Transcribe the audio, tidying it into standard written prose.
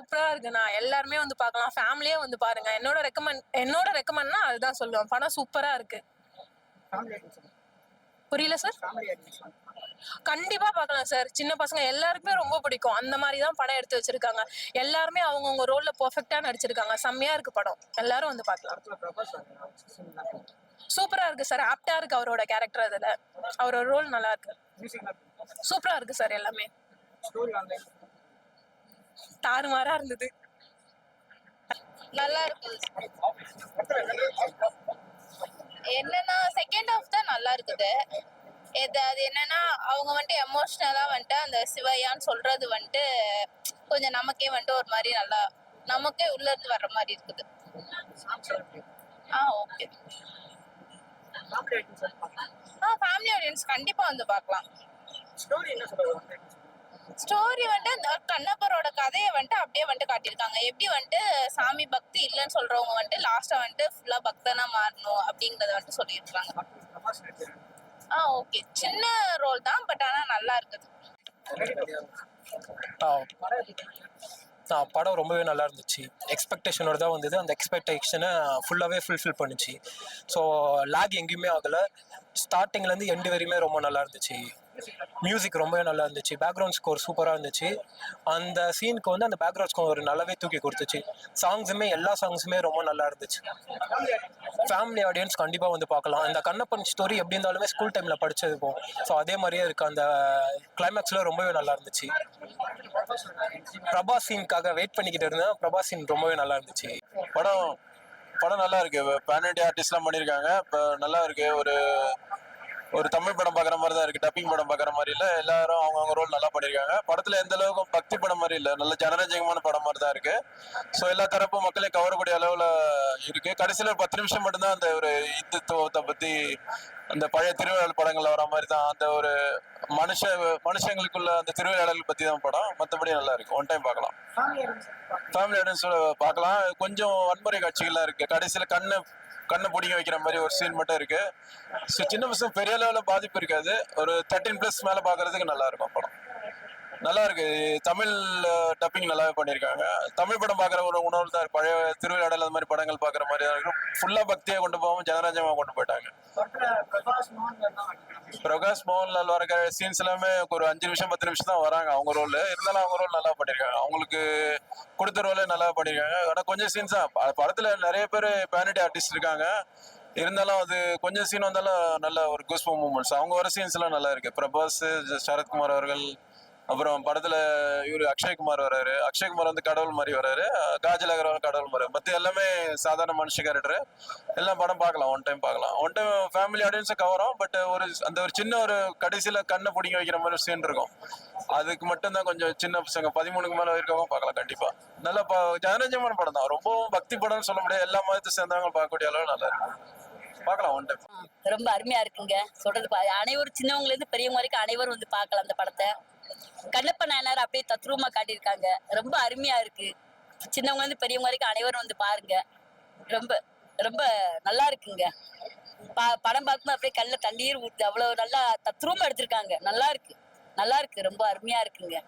சூப்பரா இருக்குண்ணா. எல்லாருமே வந்து பார்க்கலாம். ஃபேமிலியே வந்து பாருங்க. என்னோட ரெக்கமெண்ட்னா அதுதான் சொல்லுவேன். படம் சூப்பரா இருக்கு. புரியல சார். கண்டிப்பா பார்க்கலாம் சார். சின்ன பசங்க எல்லாருக்குமே ரொம்ப பிடிக்கும். அந்த மாதிரி தான் படம் எடுத்து வச்சிருக்காங்க. எல்லாருமே அவங்கவுங்க ரோல்ல பெர்ஃபெக்ட்டா நடிச்சிருக்காங்க. செம்மையா இருக்கு படம். எல்லாரும் வந்து பார்க்கலாம். சூப்பரா இருக்கு சார். ஆப்டா இருக்கு அவரோட கேரக்டர் அதுல. அவரோட ரோல் நல்லா இருக்கு. சூப்பரா இருக்கு சார் எல்லாமே. தாறுமாறா இருந்தது. நல்லா இருக்குது. என்னன்னா செகண்ட் ஹாஃப் தான் நல்லா இருக்குது. அது என்னன்னா அவங்க வந்துட்டு எமோஷனலா வந்துட்டு அந்த சிவையான்னு சொல்றது வந்துட்டு கொஞ்சம் நமக்கே வந்துட்டு ஒரு மாதிரி நல்லா நமக்கே உள்ள இருந்து வர்ற மாதிரி இருக்குது. ஓகே. ஃபேமிலி ஆடியன்ஸ் கண்டிப்பா வந்து பார்க்கலாம். ஸ்டோரி வந்துட்டு அந்த கண்ணப்பரோட கதையை வந்துட்டு அப்படியே வந்துட்டு காட்டியிருக்காங்க. எப்படி வந்துட்டு சாமி பக்தி இல்லைன்னு சொல்றவங்க வந்துட்டு லாஸ்டா வந்துட்டு ஃபுல்லா பக்தனா மாறணும் அப்படிங்கறத வந்துட்டு சொல்லியிருக்காங்க. ஓகே. சின்ன ரோல் தான், பட் ஆனா நல்லா இருக்குது. படம் ரொம்பவே நல்லா இருந்துச்சு. எக்ஸ்பெக்டேஷனோட தான் வந்தது. அந்த எக்ஸ்பெக்டேஷனை ஃபுல்லாகவே ஃபுல்ஃபில் பண்ணுச்சு. ஸோ லேக் எங்கேயுமே ஆகலை. ஸ்டார்டிங்லேருந்து எண்டு வரையுமே ரொம்ப நல்லா இருந்துச்சு. மியூசிக் ரொம்பவே நல்லா இருந்துச்சு. பேக்ரவுண்ட் ஸ்கோர் சூப்பராக இருந்துச்சு. அந்த சீனுக்கு வந்து அந்த பேக்ரவுண்ட் ஸ்கோர் நல்லாவே தூக்கி கொடுத்துச்சு. சாங்ஸுமே எல்லா சாங்ஸுமே ரொம்ப நல்லா இருந்துச்சு. ஃபேமிலி ஆடியன்ஸ் கண்டிப்பாக வந்து பார்க்கலாம். இந்த கண்ணப்பன் ஸ்டோரி எப்படி இருந்தாலுமே ஸ்கூல் டைமில் படிச்சிருப்போம். ஸோ அதே மாதிரியே இருக்குது. அந்த கிளைமேக்ஸில் ரொம்பவே நல்லா இருந்துச்சு. பிரபாஸ் சீனுக்காக வெயிட் பண்ணிக்கிட்டு இருந்தேன். பிரபாஸ் சீன் ரொம்பவே நல்லா இருந்துச்சு. படம் நல்லா இருக்கு. பேன் இண்டியா ஆர்டிஸ்ட்லாம் பண்ணியிருக்காங்க. இப்போ நல்லா இருக்கு. ஒரு தமிழ் படம் பார்க்குற மாதிரி தான் இருக்கு. டப்பிங் படம் பார்க்குற மாதிரி இல்லை. எல்லாரும் அவங்கவுங்க ரோல் நல்லா பண்ணியிருக்காங்க. படத்தில் எந்த அளவுக்கு பக்தி படம் மாதிரி இல்லை. நல்ல ஜனரஞ்சகமான படம் மாதிரி தான் இருக்கு. ஸோ எல்லா தரப்பு மக்களையும் கவரக்கூடிய அளவில் இருக்கு. கடைசியில் 10 நிமிஷம் மட்டும்தான் அந்த ஒரு இந்துத்துவத்தை பற்றி அந்த பழைய திருவிழா படங்கள்ல வர மாதிரி தான் அந்த ஒரு மனுஷங்களுக்குள்ள அந்த திருவிழாடல் பற்றி தான் படம். மற்றபடி நல்லா இருக்கு. ஒன் டைம் பார்க்கலாம். ஃபேமிலி ஆடியன்ஸோட பார்க்கலாம். கொஞ்சம் வன்முறை காட்சிகள்லாம் இருக்கு. கடைசியில் கண்ணை பிடிங்க வைக்கிற மாதிரி ஒரு சீன் மட்டும் இருக்கு. ஸோ சின்ன பசங்க பெரிய அளவில் பாதிப்பு இருக்காது. ஒரு 13+ மேலே பார்க்கறதுக்கு நல்லா இருக்கும் படம். நல்லா இருக்கு. தமிழ் டப்பிங் நல்லாவே பண்ணியிருக்காங்க. தமிழ் படம் பார்க்குற ஒரு உணர்வு தான். பழைய திருவிழாடல் அந்த மாதிரி படங்கள் பார்க்குற மாதிரி தான் இருக்கும். ஃபுல்லாக பக்தியாக கொண்டு போகாமல் ஜனரஞ்சமாக கொண்டு போயிட்டாங்க. பிரகாஷ் மோகன்லால் வர சீன்ஸ் எல்லாமே ஒரு 5 நிமிஷம் 10 நிமிஷம் தான் வராங்க அவங்க ரோல். இருந்தாலும் அவங்க ரோல் நல்லா பண்ணியிருக்காங்க. அவங்களுக்கு கொடுத்த ரோலே நல்லா பண்ணியிருக்காங்க. ஆனால் கொஞ்சம் சீன்ஸ் தான். படத்தில் நிறைய பேர் பேனிட்டி ஆர்டிஸ்ட் இருக்காங்க. இருந்தாலும் அது கொஞ்சம் சீன் வந்தாலும் நல்ல ஒரு கூஸ்பம் மூமெண்ட்ஸ். அவங்க வர சீன்ஸ் எல்லாம் நல்லா இருக்கு. பிரபாஸ், சரத்குமார் அவர்கள், அப்புறம் படத்துல இவரு அக்ஷய்குமார் வராரு. அக்ஷய்குமார் வந்து கடவுள் மாதிரி வராரு. காஜல் அகர்வால் கடவுள் மாதிரி. மற்ற எல்லாமே சாதாரண மனுஷ கேரக்டர். எல்லாம் படம் பார்க்கலாம். ஒன் டைம் பார்க்கலாம். ஒன் டைம் ஃபேமிலி ஆடியன்ஸை கவரும். பட் ஒரு சின்ன ஒரு கடைசியில கண்ணை பிடிங்க வைக்கிற மாதிரி ஒரு சீன் இருக்கும். அதுக்கு மட்டும்தான் கொஞ்சம் சின்ன பசங்க 13க்கு மேல இருக்கவங்க பார்க்கலாம். கண்டிப்பா நல்லா ஜனரஞ்சமான படம் தான். ரொம்பவும் பக்தி படம்னு சொல்ல முடியாது. எல்லா மதத்தை சேர்ந்தவங்க பார்க்கக்கூடிய அளவு நல்லா இருக்கும். பார்க்கலாம் ஒன் டைம். ரொம்ப அருமையா இருக்குங்க. சொல்றது அனைவரும் சின்னவங்கல இருந்து பெரியவங்க வரைக்கும் அனைவரும் வந்து பார்க்கலாம் அந்த படத்தை. கண்ணப்ப நாயனார் அப்படியே தத்ரூபமா காட்டியிருக்காங்க. ரொம்ப அருமையா இருக்கு. சின்னவங்க இருந்து பெரியவங்க வரைக்கும் அனைவரும் வந்து பாருங்க. ரொம்ப ரொம்ப நல்லா இருக்குங்க. படம் பார்க்கும்போது அப்படியே கண்ணில் தண்ணீர் ஊத்து. அவ்வளவு நல்லா தத்ரூபமா எடுத்திருக்காங்க. நல்லா இருக்கு. ரொம்ப அருமையா இருக்குங்க.